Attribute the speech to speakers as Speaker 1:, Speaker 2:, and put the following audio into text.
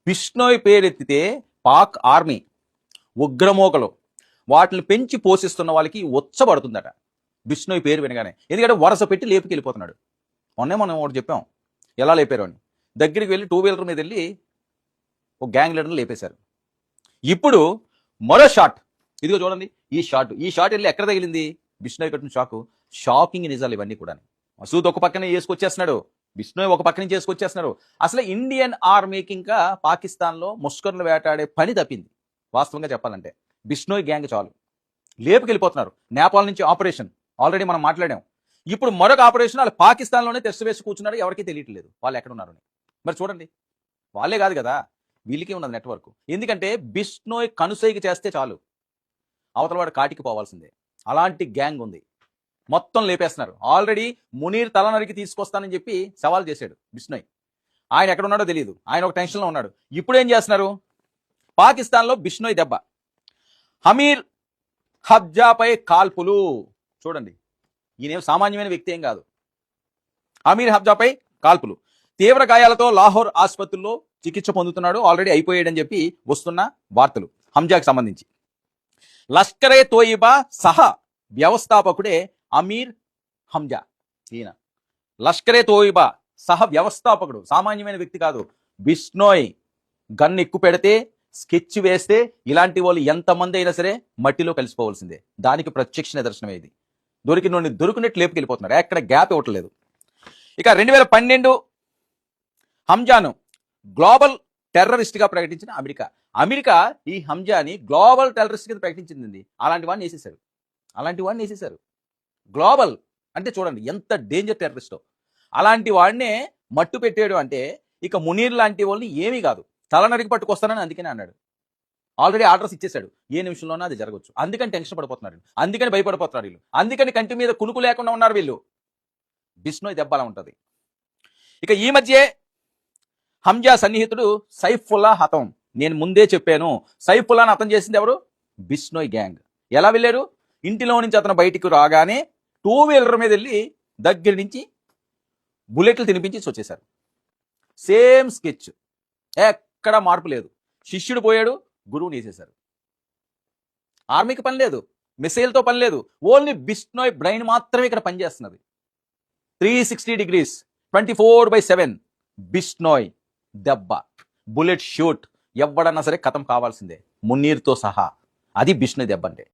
Speaker 1: Bishnoi పేరెత్తితే Pak army ఉగ్రమోకలు వాటిని పెంచి పోషిస్తున్న వాళ్ళకి ఉచ్చబడుతుందట బిష్నోయ్ పేరు వినగానే. ఎందుకంటే వరుస పెట్టి లేపుకెళ్ళిపోతున్నాడు. మనం ఒకటి చెప్పాం ఎలా లేపారు అని. దగ్గరికి వెళ్ళి 2 వీలర్ మీద వెళ్ళి ఒక గ్యాంగ్ లీడర్ని లేపేశారు. ఇప్పుడు మరో షాట్, ఇదిగో చూడండి ఈ షాట్ వెళ్ళి ఎక్కడ తగిలింది? బిష్నోయ్ కట్టిన షాకింగ్ నిజాలు ఇవన్నీ కూడా. మసూద్ ఒక పక్కనే చేసుకొచ్చేస్తున్నాడు, బిష్నోయ్ ఒక పక్క నుంచి చేసుకొచ్చేస్తున్నారు. అసలు ఇండియన్ ఆర్మీకి ఇంకా పాకిస్తాన్లో ముష్కర్లు వేటాడే పని తప్పింది. వాస్తవంగా చెప్పాలంటే బిష్నోయ్ గ్యాంగ్ చాలు లేపుకెళ్ళిపోతున్నారు. నేపాల్ నుంచి ఆపరేషన్ ఆల్రెడీ మనం మాట్లాడాం. ఇప్పుడు మరొక ఆపరేషన్ వాళ్ళు పాకిస్తాన్లోనే టెస్ట్ వేసి కూర్చున్నారు. ఎవరికీ తెలియట్లేదు వాళ్ళు ఎక్కడ ఉన్నారని. మరి చూడండి, వాళ్ళే కాదు కదా, వీళ్ళకి ఉన్నది నెట్వర్క్. ఎందుకంటే బిష్నోయ్ కనుసైకి చేస్తే చాలు అవతల వాడు కాటికి పోవాల్సిందే. అలాంటి గ్యాంగ్ ఉంది, మొత్తం లేపేస్తున్నారు. ఆల్రెడీ మునీర్ తలనరికి తీసుకొస్తానని చెప్పి సవాల్ చేశాడు బిష్నోయ్. ఆయన ఎక్కడ ఉన్నాడో తెలియదు, ఆయన ఒక టెన్షన్లో ఉన్నాడు. ఇప్పుడు ఏం చేస్తున్నారు? పాకిస్తాన్లో బిష్నోయ్ దెబ్బ, అమీర్ హబ్జాపై కాల్పులు. చూడండి, ఈయన సామాన్యమైన వ్యక్తి ఏం కాదు. అమీర్ హబ్జాపై కాల్పులు, తీవ్ర గాయాలతో లాహోర్ ఆసుపత్రిలో చికిత్స పొందుతున్నాడు. ఆల్రెడీ అయిపోయాడని చెప్పి వస్తున్న వార్తలు హంజాకి సంబంధించి. లష్కరే తోయిబా సహా వ్యవస్థాపకుడే అమీర్ హంజా. ఈయన లష్కరే తోయిబా సహ వ్యవస్థాపకుడు, సామాన్యమైన వ్యక్తి కాదు. బిష్నోయ్ గన్ ఎక్కువ పెడితే, స్కెచ్ వేస్తే ఇలాంటి వాళ్ళు ఎంతమంది అయినా సరే మట్టిలో కలిసిపోవాల్సిందే. దానికి ప్రత్యక్ష నిదర్శనమే ఇది. దొరికినట్టు లేపుకెళ్ళిపోతున్నారు, ఎక్కడ గ్యాప్ ఇవ్వట్లేదు. ఇక 2012 హంజాను గ్లోబల్ టెర్రరిస్ట్ గా ప్రకటించిన అమెరికా ఈ హంజాని గ్లోబల్ టెర్రరిస్ట్ కింద ప్రకటించింది. అలాంటి వాడిని వేసేశారు. గ్లోబల్ అంటే చూడండి ఎంత డేంజర్ టెర్రరిస్టో. అలాంటి వాడినే మట్టు పెట్టాడు అంటే ఇక మునీర్ లాంటి వాళ్ళని ఏమీ కాదు, తలనరికి పట్టుకొస్తానని అందుకనే అన్నాడు. ఆల్రెడీ ఆర్డర్స్ ఇచ్చేశాడు, ఏ నిమిషంలోనే అది జరగవచ్చు. అందుకని టెన్షన్ పడిపోతున్నారు, అందుకని భయపడిపోతున్నారు వీళ్ళు, అందుకని కంటి మీద కునుకు లేకుండా ఉన్నారు వీళ్ళు. బిష్నోయ్ దెబ్బ అలా ఉంటుంది. ఇక ఈ మధ్య హంజా సన్నిహితుడు సైఫుల్లా హతం. నేను ముందే చెప్పాను, సైఫుల్లాని హతం చేసింది ఎవరు? బిష్నోయ్ గ్యాంగ్. ఎలా వెళ్ళారు? ఇంటిలో నుంచి అతను బయటికి రాగానే 2 వీలర్ మీద వెళ్ళి దగ్గర నుంచి బుల్లెట్లు తినిపించి వచ్చేశారు. సేమ్ స్కెచ్, ఎక్కడ మార్పు లేదు. శిష్యుడు పోయాడు, గురువుని వేసేశారు. ఆర్మీకి పని లేదు, మిసైల్తో పని లేదు, ఓన్లీ బిష్నోయ్ బ్రెయిన్ మాత్రమే ఇక్కడ పనిచేస్తున్నది. 360 degrees 24/7 బిష్నోయ్ దెబ్బ, బుల్లెట్ షూట్, ఎవడన్నా సరే ఖతం కావాల్సిందే, మున్నీర్తో సహా. అది బిష్నోయ్ దెబ్బ అంటే.